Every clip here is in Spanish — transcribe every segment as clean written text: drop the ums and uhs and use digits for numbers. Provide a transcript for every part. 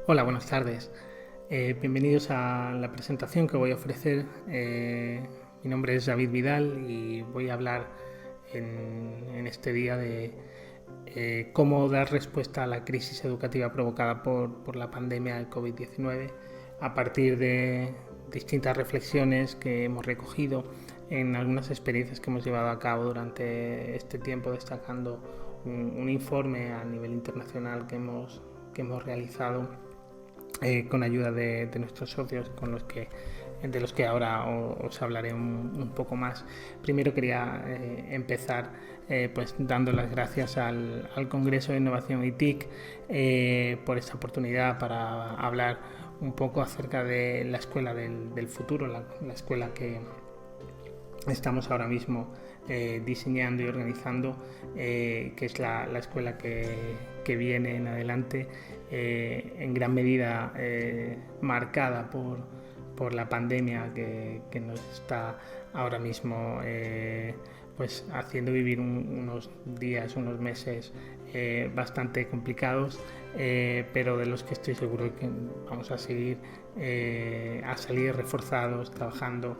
Hola, buenas tardes. Bienvenidos a la presentación que voy a ofrecer. Mi nombre es David Vidal y voy a hablar en este día de cómo dar respuesta a la crisis educativa provocada por la pandemia del COVID-19 a partir de distintas reflexiones que hemos recogido en algunas experiencias que hemos llevado a cabo durante este tiempo, destacando un informe a nivel internacional que hemos realizado con ayuda de nuestros socios de los que ahora os hablaré un poco más. Primero quería empezar pues dando las gracias al Congreso de Innovación y TIC por esta oportunidad para hablar un poco acerca de la escuela del futuro, la escuela que estamos ahora mismo diseñando y organizando, que es la escuela que viene en adelante, en gran medida marcada por la pandemia que nos está ahora mismo pues haciendo vivir unos días, unos meses bastante complicados, pero de los que estoy seguro que vamos a seguir a salir reforzados, trabajando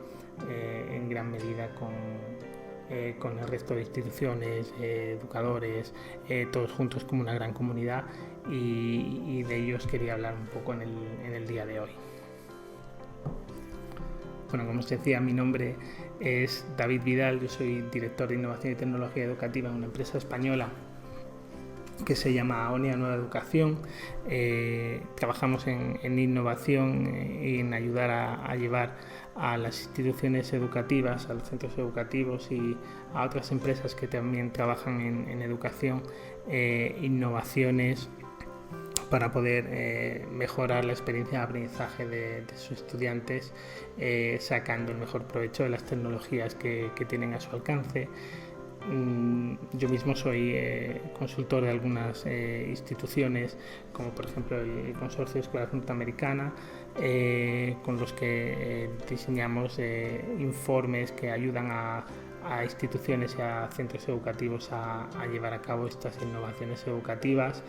en gran medida con el resto de instituciones, educadores, todos juntos como una gran comunidad, y de ellos quería hablar un poco en el día de hoy. Bueno, como os decía, mi nombre es David Vidal, yo soy director de Innovación y Tecnología Educativa en una empresa española que se llama Aonia Nueva Educación. Trabajamos en innovación y en ayudar a llevar a las instituciones educativas, a los centros educativos y a otras empresas que también trabajan en educación, innovaciones para poder mejorar la experiencia de aprendizaje de sus estudiantes, sacando el mejor provecho de las tecnologías que tienen a su alcance. Yo mismo soy consultor de algunas instituciones, como por ejemplo el Consorcio de Escuelas Norteamericana, con los que diseñamos informes que ayudan a instituciones y a centros educativos a llevar a cabo estas innovaciones educativas,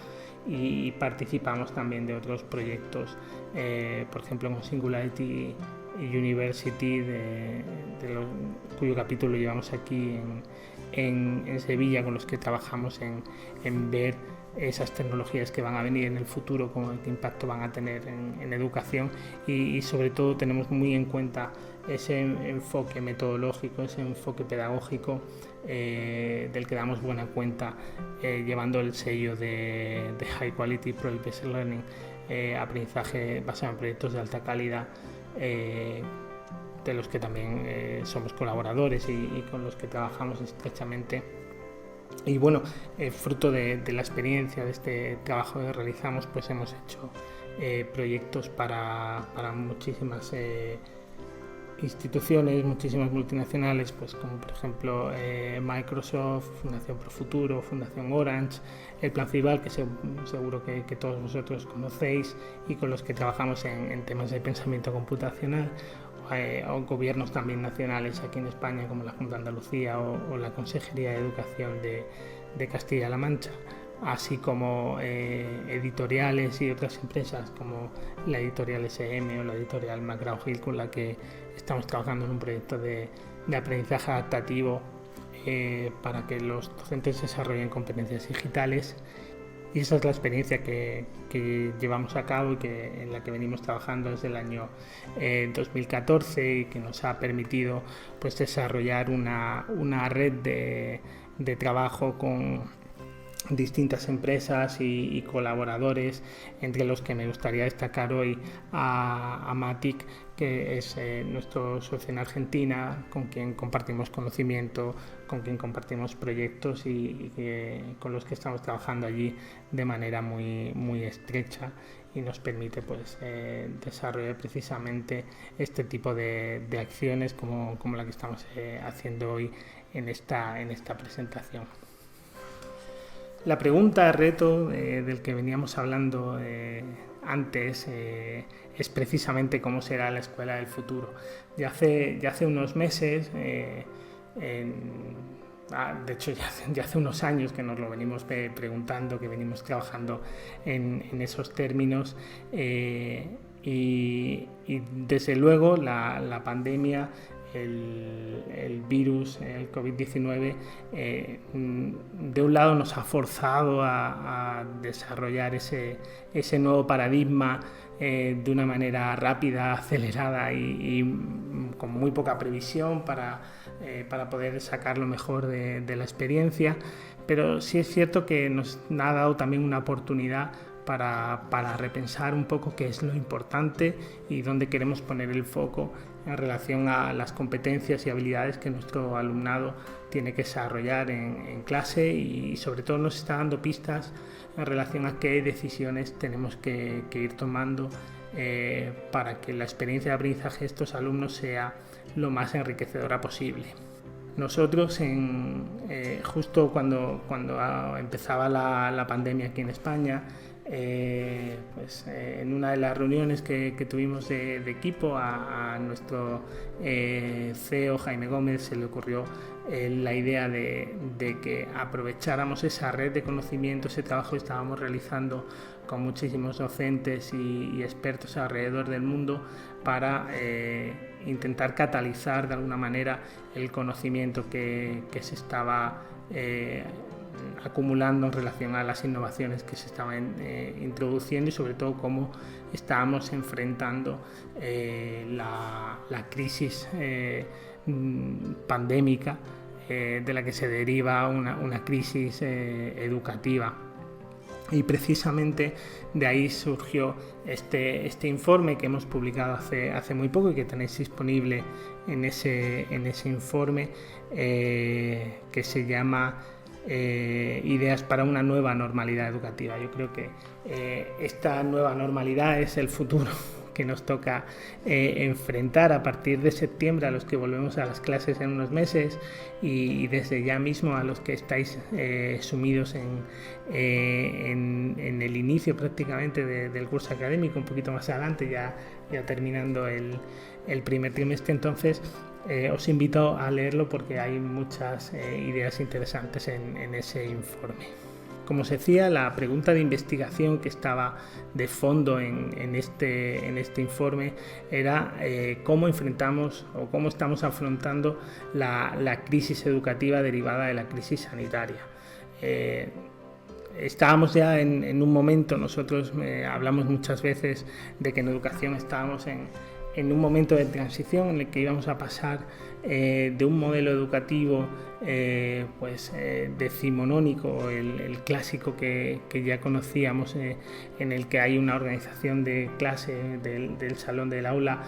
y participamos también de otros proyectos, por ejemplo con Singularity University, cuyo capítulo llevamos aquí en Sevilla, con los que trabajamos en ver esas tecnologías que van a venir en el futuro, qué impacto van a tener en educación, y sobre todo tenemos muy en cuenta ese enfoque metodológico, ese enfoque pedagógico del que damos buena cuenta, llevando el sello de High Quality Project Based Learning, aprendizaje basado en proyectos de alta calidad, de los que también somos colaboradores y con los que trabajamos estrechamente. Y bueno, fruto de la experiencia de este trabajo que realizamos, pues hemos hecho proyectos para muchísimas instituciones, muchísimas multinacionales, pues como por ejemplo Microsoft, Fundación Pro Futuro, Fundación Orange, el Plan Ceibal, que seguro que todos vosotros conocéis, y con los que trabajamos en temas de pensamiento computacional, o gobiernos también nacionales aquí en España, como la Junta de Andalucía o la Consejería de Educación de Castilla-La Mancha, así como editoriales y otras empresas como la editorial SM o la editorial McGraw-Hill, con la que estamos trabajando en un proyecto de aprendizaje adaptativo para que los docentes desarrollen competencias digitales. Y esa es la experiencia que llevamos a cabo y en la que venimos trabajando desde el año 2014, y que nos ha permitido pues desarrollar una red de trabajo con distintas empresas y colaboradores, entre los que me gustaría destacar hoy a Matic, que es nuestro socio en Argentina, con quien compartimos conocimiento, con quien compartimos proyectos y con los que estamos trabajando allí de manera muy estrecha, y nos permite pues desarrollar precisamente este tipo de acciones como la que estamos haciendo hoy en esta presentación. La pregunta, reto del que veníamos hablando antes, es precisamente cómo será la escuela del futuro. Ya hace unos meses, de hecho ya hace unos años que nos lo venimos preguntando, que venimos trabajando en esos términos, y desde luego la pandemia, el virus, el COVID-19, de un lado nos ha forzado a desarrollar ese nuevo paradigma de una manera rápida, acelerada y con muy poca previsión para poder sacar lo mejor de la experiencia, pero sí es cierto que nos ha dado también una oportunidad para repensar un poco qué es lo importante y dónde queremos poner el foco en relación a las competencias y habilidades que nuestro alumnado tiene que desarrollar en clase, y sobre todo nos está dando pistas en relación a qué decisiones tenemos que ir tomando para que la experiencia de aprendizaje de estos alumnos sea lo más enriquecedora posible. Nosotros, justo cuando empezaba la pandemia aquí en España, en una de las reuniones que tuvimos de equipo, a nuestro CEO Jaime Gómez se le ocurrió la idea de que aprovecháramos esa red de conocimiento, ese trabajo que estábamos realizando con muchísimos docentes y expertos alrededor del mundo para intentar catalizar de alguna manera el conocimiento que se estaba acumulando en relación a las innovaciones que se estaban introduciendo, y sobre todo cómo estábamos enfrentando la crisis pandémica de la que se deriva una crisis educativa. Y precisamente de ahí surgió este informe que hemos publicado hace muy poco y que tenéis disponible en ese informe, que se llama Ideas para una nueva normalidad educativa. Yo creo que esta nueva normalidad es el futuro que nos toca enfrentar a partir de septiembre, a los que volvemos a las clases en unos meses, y desde ya mismo a los que estáis sumidos en el inicio prácticamente del curso académico, un poquito más adelante, ya terminando el primer trimestre. Entonces os invito a leerlo porque hay muchas ideas interesantes en ese informe. Como os decía, la pregunta de investigación que estaba de fondo en este informe era cómo enfrentamos o cómo estamos afrontando la crisis educativa derivada de la crisis sanitaria. Estábamos ya en un momento, nosotros hablamos muchas veces de que en educación estábamos en un momento de transición en el que íbamos a pasar de un modelo educativo decimonónico, el clásico que ya conocíamos, en el que hay una organización de clase del salón del aula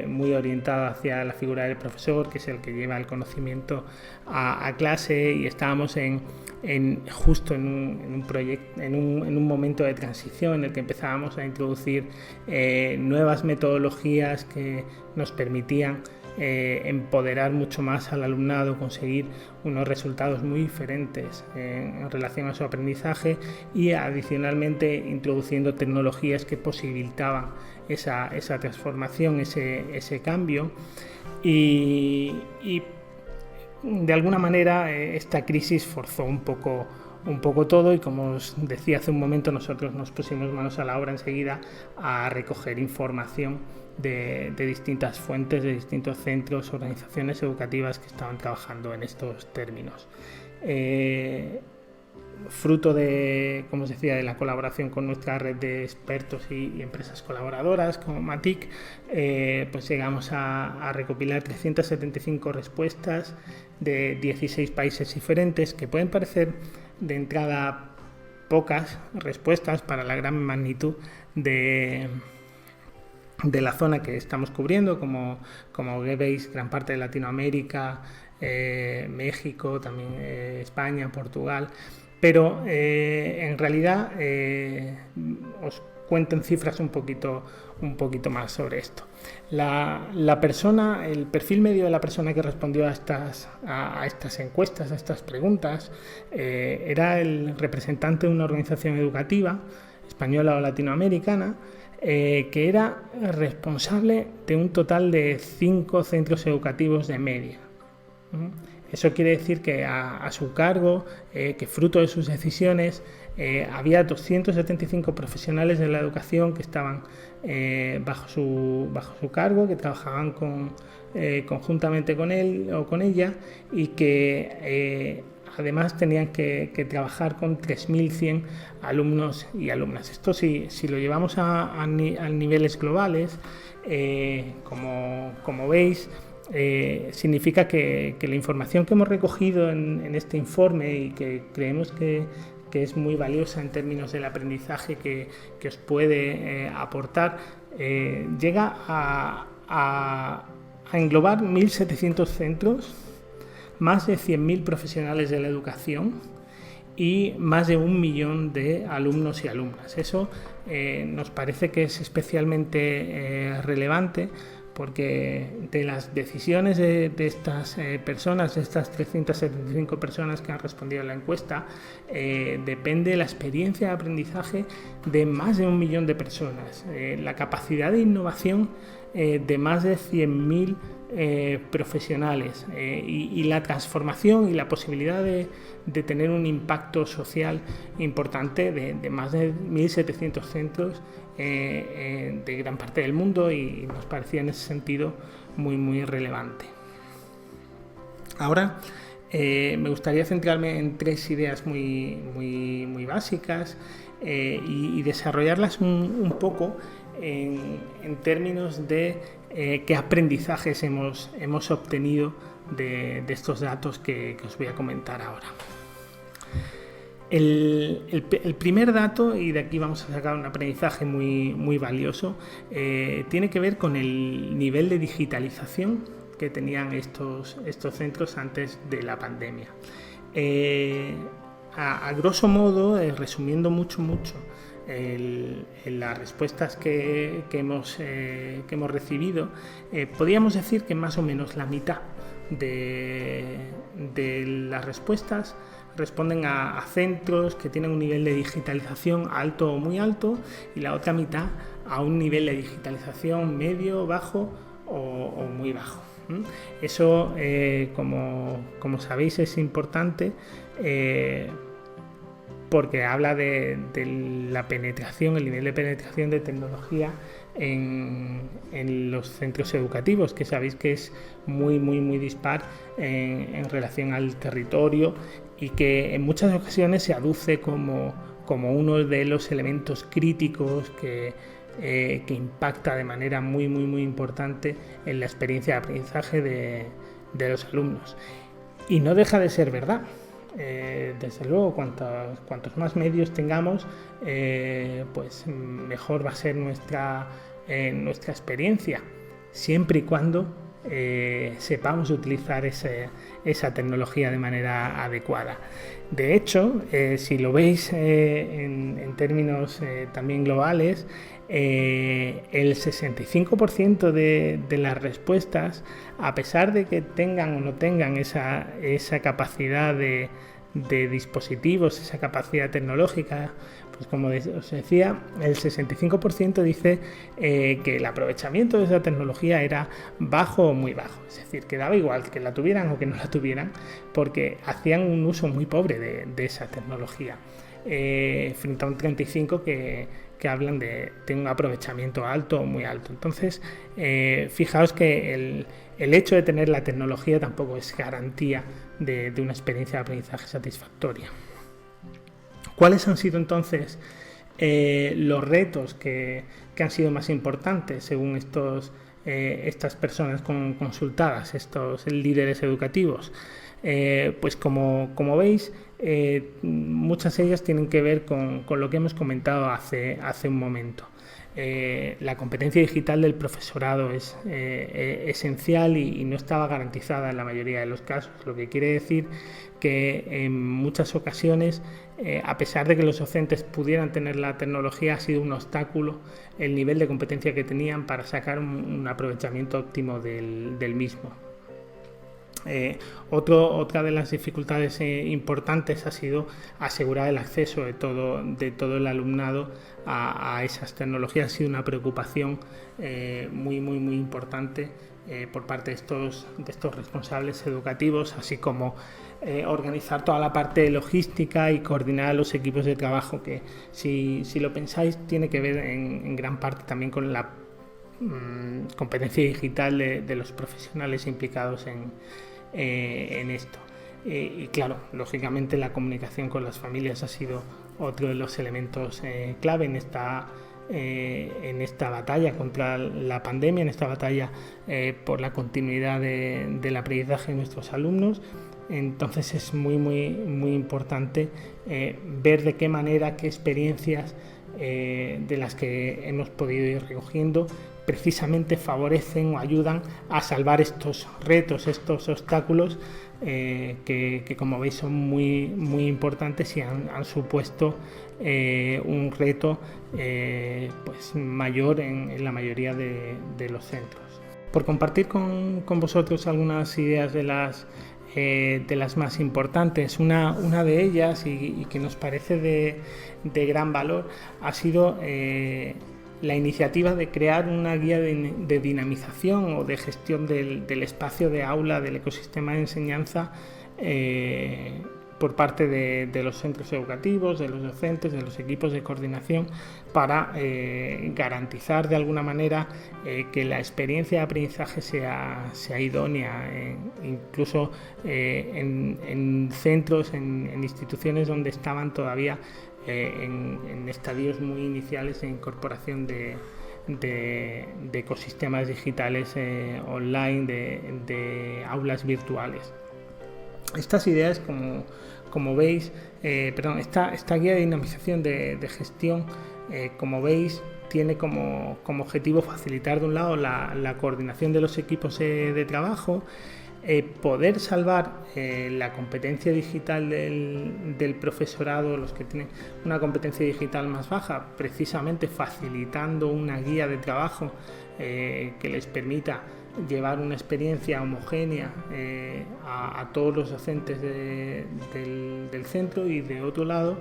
muy orientada hacia la figura del profesor, que es el que lleva el conocimiento a clase, y estábamos justo en un proyecto, en un momento de transición en el que empezábamos a introducir nuevas metodologías que nos permitían empoderar mucho más al alumnado, conseguir unos resultados muy diferentes en relación a su aprendizaje, y adicionalmente introduciendo tecnologías que posibilitaban esa transformación, ese cambio, y de alguna manera esta crisis forzó un poco todo, y como os decía hace un momento, nosotros nos pusimos manos a la obra enseguida a recoger información de distintas fuentes, de distintos centros, organizaciones educativas que estaban trabajando en estos términos. Fruto de, como os decía, de la colaboración con nuestra red de expertos y empresas colaboradoras como Matic, pues llegamos a recopilar 375 respuestas de 16 países diferentes, que pueden parecer de entrada pocas respuestas para la gran magnitud de la zona que estamos cubriendo, como veis, gran parte de Latinoamérica, México, también España, Portugal, pero en realidad os cuento en cifras un poquito más sobre esto. La persona, el perfil medio de la persona que respondió a estas encuestas, a estas preguntas, era el representante de una organización educativa española o latinoamericana, que era responsable de un total de 5 centros educativos de media. Eso quiere decir que a su cargo, que fruto de sus decisiones, había 275 profesionales de la educación que estaban bajo su cargo, que trabajaban conjuntamente con él o con ella, y que además tenían que trabajar con 3.100 alumnos y alumnas. Esto si lo llevamos a niveles globales, como veis, significa que la información que hemos recogido en este informe y que creemos que es muy valiosa en términos del aprendizaje que os puede aportar, llega a englobar 1.700 centros, más de 100.000 profesionales de la educación y más de 1 millón de alumnos y alumnas. Eso nos parece que es especialmente relevante, porque de las decisiones de estas personas, de estas 375 personas que han respondido a la encuesta, depende la experiencia de aprendizaje de más de 1 millón de personas, la capacidad de innovación de más de 100.000 profesionales, y la transformación y la posibilidad de tener un impacto social importante de más de 1.700 centros de gran parte del mundo, y nos parecía en ese sentido muy relevante. Ahora me gustaría centrarme en 3 ideas muy básicas y desarrollarlas un poco en términos de qué aprendizajes hemos obtenido de estos datos que os voy a comentar ahora. El primer dato, y de aquí vamos a sacar un aprendizaje muy valioso, tiene que ver con el nivel de digitalización que tenían estos centros antes de la pandemia. A grosso modo, resumiendo mucho las respuestas que hemos recibido, podríamos decir que más o menos la mitad de las respuestas responden a centros que tienen un nivel de digitalización alto o muy alto, y la otra mitad a un nivel de digitalización medio, bajo o muy bajo. Eso, como sabéis, es importante porque habla de la penetración, el nivel de penetración de tecnología en los centros educativos, que sabéis que es muy dispar en relación al territorio, y que en muchas ocasiones se aduce como uno de los elementos críticos que impacta de manera muy importante en la experiencia de aprendizaje de los alumnos. Y no deja de ser verdad. Desde luego, cuantos más medios tengamos, pues mejor va a ser nuestra experiencia, siempre y cuando sepamos utilizar esa tecnología de manera adecuada. De hecho, si lo veis en términos también globales, el 65% de las respuestas, a pesar de que tengan o no tengan esa capacidad de dispositivos, esa capacidad tecnológica, pues como os decía, el 65% dice que el aprovechamiento de esa tecnología era bajo o muy bajo. Es decir, que daba igual que la tuvieran o que no la tuvieran, porque hacían un uso muy pobre de esa tecnología, frente a un 35% que hablan de un aprovechamiento alto o muy alto. Entonces, fijaos que el hecho de tener la tecnología tampoco es garantía de una experiencia de aprendizaje satisfactoria. ¿Cuáles han sido entonces los retos que han sido más importantes según estas personas consultadas, estos líderes educativos? Pues como veis, muchas de ellas tienen que ver con lo que hemos comentado hace un momento. La competencia digital del profesorado es esencial y no estaba garantizada en la mayoría de los casos, lo que quiere decir que en muchas ocasiones, a pesar de que los docentes pudieran tener la tecnología, ha sido un obstáculo el nivel de competencia que tenían para sacar un aprovechamiento óptimo del mismo. Otra de las dificultades importantes ha sido asegurar el acceso de todo el alumnado a esas tecnologías. Ha sido una preocupación muy importante por parte de estos responsables educativos, así como organizar toda la parte logística y coordinar los equipos de trabajo, que si lo pensáis tiene que ver en gran parte también con la competencia digital de los profesionales implicados en esto. Y claro, lógicamente la comunicación con las familias ha sido otro de los elementos clave en esta batalla contra la pandemia, en esta batalla por la continuidad del aprendizaje de nuestros alumnos. Entonces es muy importante ver de qué manera, qué experiencias de las que hemos podido ir recogiendo precisamente favorecen o ayudan a salvar estos retos, estos obstáculos que como veis son muy importantes y han supuesto un reto pues mayor en la mayoría de los centros. Por compartir con vosotros algunas ideas de las más importantes, una de ellas y que nos parece de gran valor ha sido la iniciativa de crear una guía de dinamización o de gestión del espacio de aula, del ecosistema de enseñanza por parte de los centros educativos, de los docentes, de los equipos de coordinación, para garantizar de alguna manera que la experiencia de aprendizaje sea idónea, incluso en centros, en instituciones donde estaban todavía en estadios muy iniciales de incorporación de ecosistemas digitales online, de aulas virtuales. Estas ideas, como veis, esta guía de dinamización de gestión, como veis, tiene como objetivo facilitar de un lado la coordinación de los equipos de trabajo, poder salvar la competencia digital del profesorado, los que tienen una competencia digital más baja, precisamente facilitando una guía de trabajo que les permita llevar una experiencia homogénea a todos los docentes del centro, y de otro lado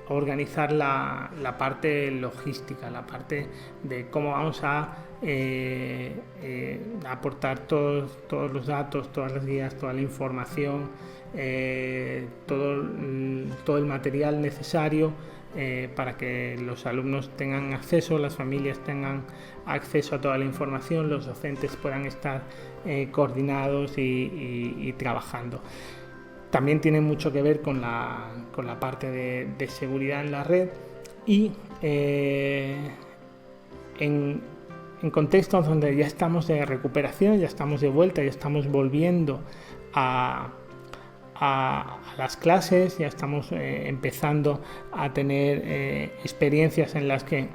organizar la parte logística, la parte de cómo vamos a aportar todos los datos, todas las guías, toda la información, todo el material necesario para que los alumnos tengan acceso, las familias tengan acceso a toda la información, los docentes puedan estar coordinados y trabajando. También tiene mucho que ver con la parte de seguridad en la red, y en contextos donde ya estamos de recuperación, ya estamos de vuelta, ya estamos volviendo a las clases, ya estamos empezando a tener experiencias en las que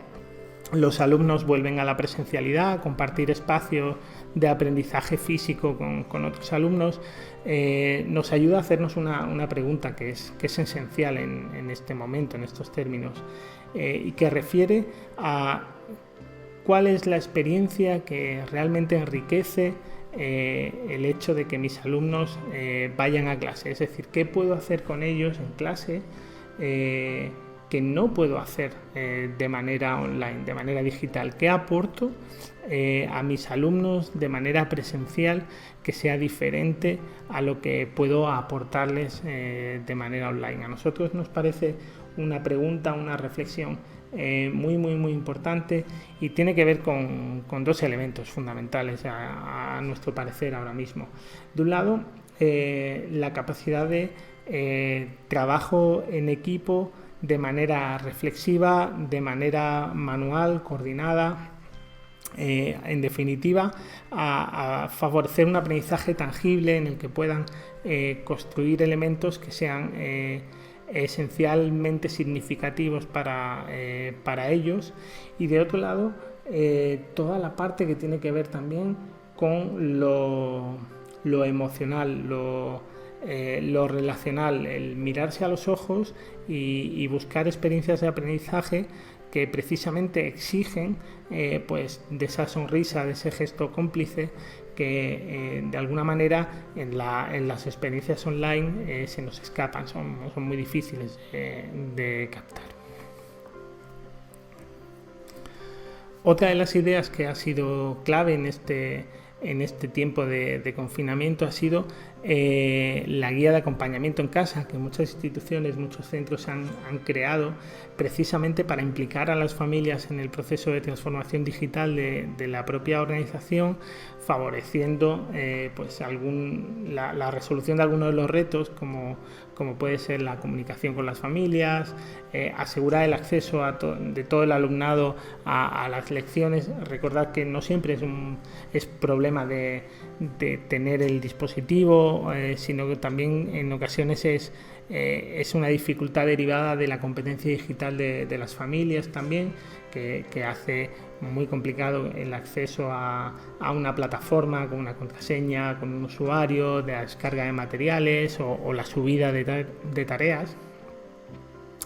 los alumnos vuelven a la presencialidad, a compartir espacios de aprendizaje físico con otros alumnos. Nos ayuda a hacernos una pregunta que es esencial en este momento, en estos términos, y que refiere a cuál es la experiencia que realmente enriquece el hecho de que mis alumnos vayan a clase. Es decir, ¿qué puedo hacer con ellos en clase que no puedo hacer de manera online, de manera digital? ¿Qué aporto a mis alumnos de manera presencial que sea diferente a lo que puedo aportarles de manera online? A nosotros nos parece una pregunta, una reflexión muy importante, y tiene que ver con dos elementos fundamentales a nuestro parecer ahora mismo. De un lado, la capacidad de trabajo en equipo de manera reflexiva, de manera manual, coordinada, en definitiva, a favorecer un aprendizaje tangible en el que puedan construir elementos que sean esencialmente significativos para ellos. Y de otro lado, toda la parte que tiene que ver también con lo emocional, lo relacional, el mirarse a los ojos y buscar experiencias de aprendizaje que precisamente exigen pues de esa sonrisa, de ese gesto cómplice que de alguna manera en las experiencias online se nos escapan, son muy difíciles de captar. Otra de las ideas que ha sido clave en en este tiempo de confinamiento ha sido la guía de acompañamiento en casa, que muchas instituciones, muchos centros han creado precisamente para implicar a las familias en el proceso de transformación digital de la propia organización, favoreciendo pues la resolución de algunos de los retos, como puede ser la comunicación con las familias, asegurar el acceso de todo el alumnado a las lecciones. Recordad que no siempre es problema de tener el dispositivo, sino que también en ocasiones es una dificultad derivada de la competencia digital de las familias también, que hace muy complicado el acceso a una plataforma con una contraseña, con un usuario, de la descarga de materiales o la subida de tareas.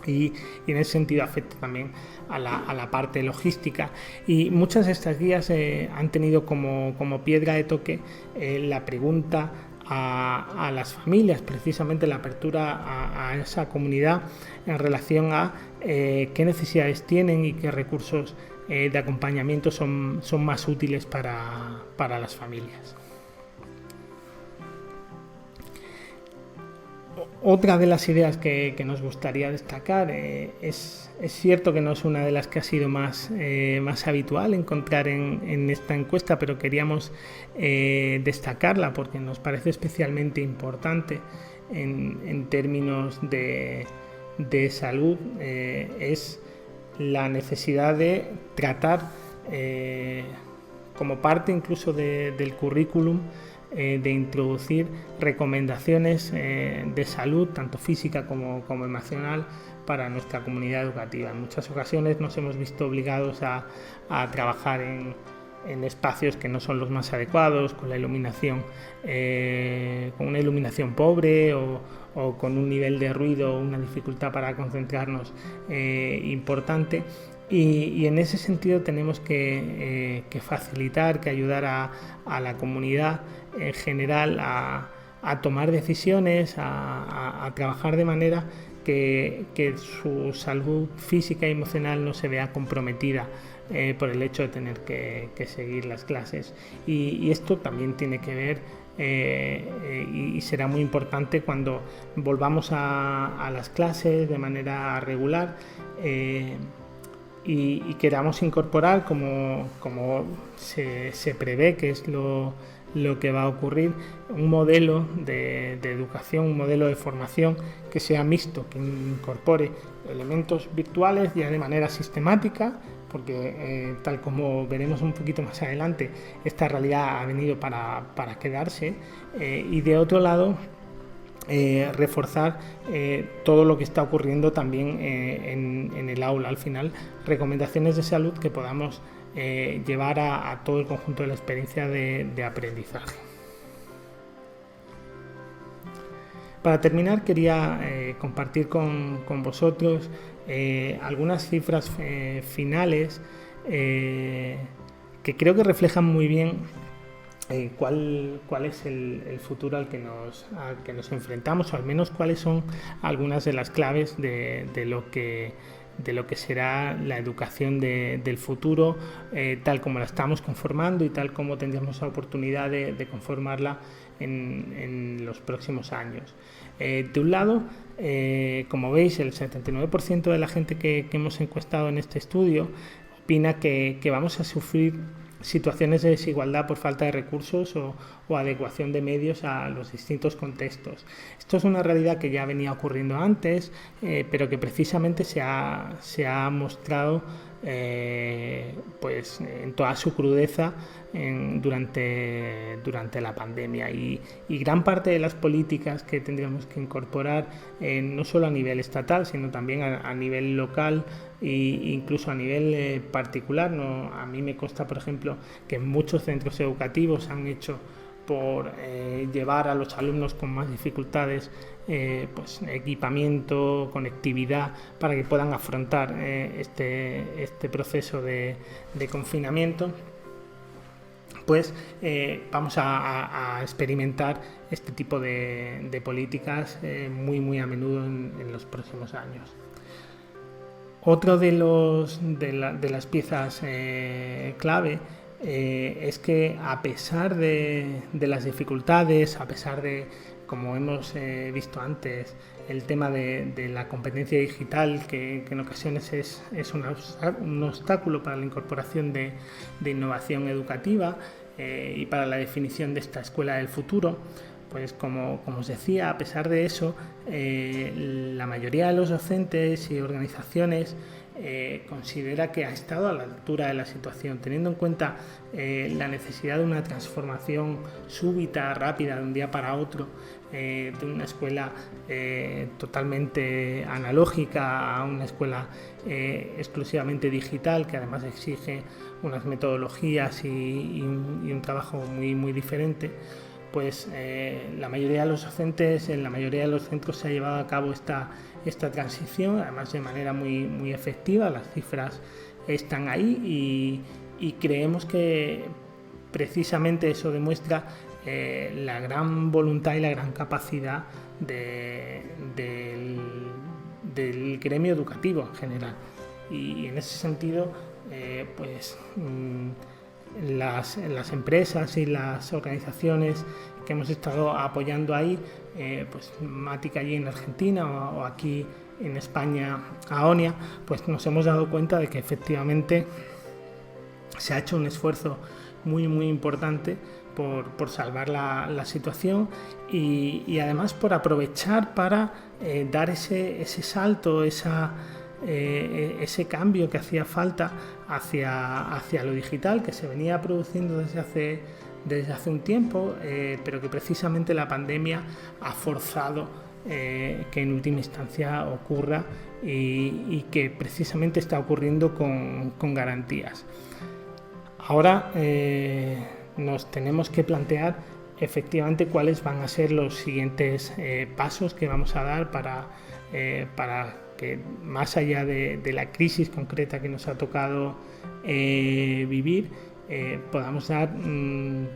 Y en ese sentido afecta también a la parte logística, y muchas de estas guías han tenido como piedra de toque la pregunta a las familias, precisamente la apertura a esa comunidad en relación a qué necesidades tienen y qué recursos de acompañamiento son más útiles para las familias. Otra de las ideas que nos gustaría destacar es cierto que no es una de las que ha sido más habitual encontrar en esta encuesta, pero queríamos destacarla porque nos parece especialmente importante en términos de salud. Es la necesidad de tratar como parte incluso del currículum, de introducir recomendaciones de salud, tanto física como emocional, para nuestra comunidad educativa. En muchas ocasiones nos hemos visto obligados a trabajar en espacios que no son los más adecuados, con la iluminación, con una iluminación pobre o con un nivel de ruido, una dificultad para concentrarnos importante. Y en ese sentido tenemos que facilitar, que ayudar a la comunidad en general a tomar decisiones, a trabajar de manera que su salud física y emocional no se vea comprometida por el hecho de tener que seguir las clases. Y esto también tiene que ver y será muy importante cuando volvamos a las clases de manera regular, y queramos incorporar, como se prevé que es lo que va a ocurrir, un modelo de educación, un modelo de formación que sea mixto, que incorpore elementos virtuales ya de manera sistemática, porque tal como veremos un poquito más adelante, esta realidad ha venido para quedarse, y de otro lado reforzar todo lo que está ocurriendo también en el aula. Al final, recomendaciones de salud que podamos llevar a todo el conjunto de la experiencia de aprendizaje. Para terminar, quería compartir con vosotros algunas cifras finales que creo que reflejan muy bien cuál es el futuro al que nos enfrentamos, o al menos cuáles son algunas de las claves de lo que será la educación del futuro, tal como la estamos conformando y tal como tendremos la oportunidad de conformarla en los próximos años. De un lado, como veis, el 79% de la gente que hemos encuestado en este estudio opina que vamos a sufrir situaciones de desigualdad por falta de recursos o adecuación de medios a los distintos contextos. Esto es una realidad que ya venía ocurriendo antes, pero que precisamente se ha mostrado pues en toda su crudeza durante la pandemia, y gran parte de las políticas que tendríamos que incorporar, no solo a nivel estatal, sino también a nivel local e incluso a nivel particular. A mí me consta, por ejemplo, que muchos centros educativos han hecho por llevar a los alumnos con más dificultades pues equipamiento, conectividad, para que puedan afrontar este proceso de confinamiento. Pues vamos a experimentar este tipo de políticas muy a menudo en los próximos años. Otro de las piezas clave es que a pesar de las dificultades, a pesar de, como hemos visto antes, el tema de la competencia digital, que en ocasiones es un obstáculo para la incorporación de innovación educativa y para la definición de esta escuela del futuro, pues como os decía, a pesar de eso, la mayoría de los docentes y organizaciones considera que ha estado a la altura de la situación, teniendo en cuenta la necesidad de una transformación súbita, rápida, de un día para otro, de una escuela totalmente analógica a una escuela exclusivamente digital, que además exige unas metodologías y un trabajo muy diferente. Pues la mayoría de los docentes, en la mayoría de los centros se ha llevado a cabo esta transición, además de manera muy efectiva. Las cifras están ahí y creemos que precisamente eso demuestra la gran voluntad y la gran capacidad del gremio educativo en general. Y en ese sentido, las empresas y las organizaciones que hemos estado apoyando ahí, pues Matic allí en Argentina o aquí en España Aonia, pues nos hemos dado cuenta de que efectivamente se ha hecho un esfuerzo muy importante por salvar la situación y además por aprovechar para dar ese salto, ese cambio que hacía falta hacia lo digital, que se venía produciendo desde hace un tiempo, pero que precisamente la pandemia ha forzado que en última instancia ocurra y que precisamente está ocurriendo con garantías. Ahora nos tenemos que plantear efectivamente cuáles van a ser los siguientes pasos que vamos a dar para que más allá de la crisis concreta que nos ha tocado vivir, podamos dar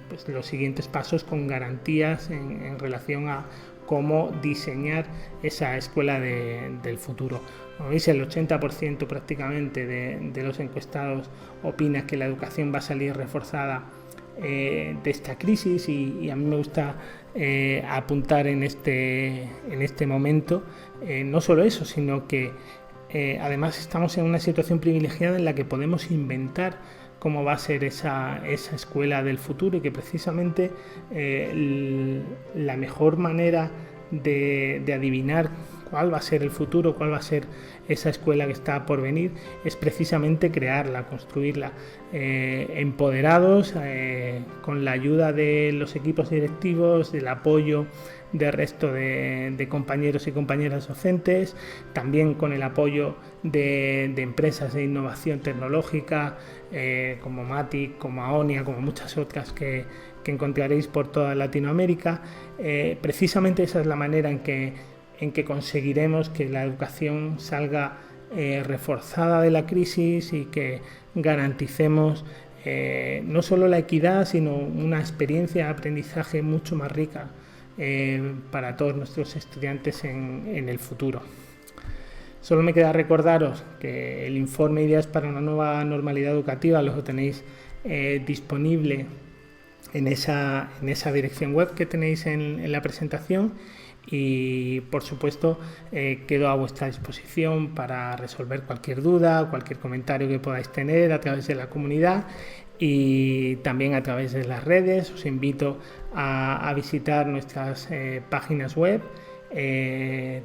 pues los siguientes pasos con garantías en relación a cómo diseñar esa escuela del futuro. Como veis, el 80% prácticamente de los encuestados opina que la educación va a salir reforzada de esta crisis y a mí me gusta apuntar en este momento no solo eso, sino que además estamos en una situación privilegiada en la que podemos inventar cómo va a ser esa escuela del futuro y que precisamente la mejor manera de adivinar cuál va a ser el futuro, cuál va a ser esa escuela que está por venir, es precisamente crearla, construirla, empoderados, con la ayuda de los equipos directivos, del apoyo del resto de compañeros y compañeras docentes, también con el apoyo de empresas de innovación tecnológica como Matic, como Aonia, como muchas otras que encontraréis por toda Latinoamérica. Precisamente esa es la manera en que conseguiremos que la educación salga reforzada de la crisis y que garanticemos no solo la equidad, sino una experiencia de aprendizaje mucho más rica para todos nuestros estudiantes en el futuro. Solo me queda recordaros que el informe Ideas para una nueva normalidad educativa lo tenéis disponible en esa dirección web que tenéis en la presentación y por supuesto quedo a vuestra disposición para resolver cualquier duda, cualquier comentario que podáis tener a través de la comunidad y también a través de las redes. Os invito a visitar nuestras páginas web,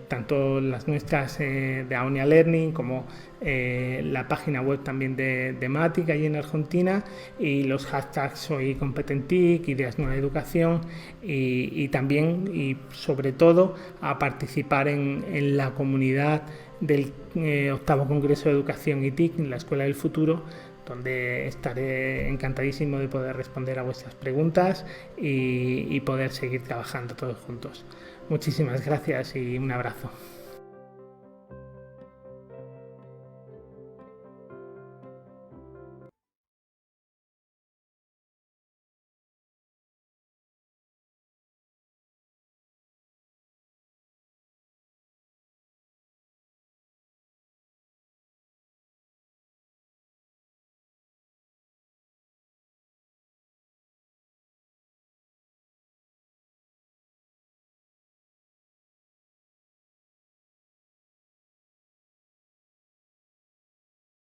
tanto las nuestras de Aonia Learning como la página web también de Matic allí en Argentina, y los hashtags Soy Competentic, Ideas Nueva Educación y también y sobre todo a participar en la comunidad del octavo Congreso de Educación y TIC, la Escuela del Futuro, donde estaré encantadísimo de poder responder a vuestras preguntas y poder seguir trabajando todos juntos. Muchísimas gracias y un abrazo.